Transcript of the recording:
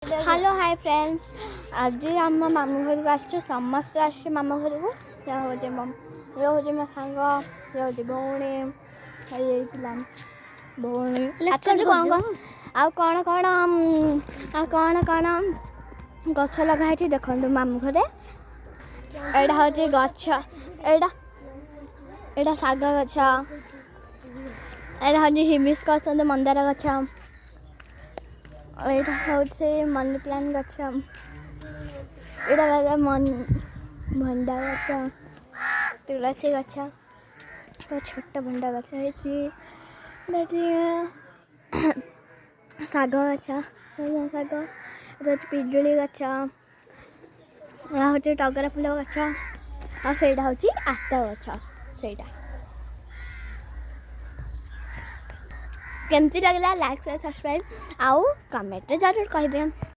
Hello hi friends आज आम मामू घर को आसु समस्त आस मामू घर को ये हूँ मो सांग ये हूँ भौणी ये पिला भौणी कौन कौन कौन गछ लगाई देखो मामू घरे एटा हूँ गछ एटा शाग गछ एटा हूँ हिबिस्कस मंदार गछ एटा हूँ मनी प्लांट गछ एटा भंडा गछ तुलसी गछ छोट भंडा गछ शाग गछ शाग पिजुली गछ हूँ टगर फूल गछ आटा हूँ आत गछ सेटा केमती लगला लाइक सब्सक्राइब आउ कमेंट जरूर कह।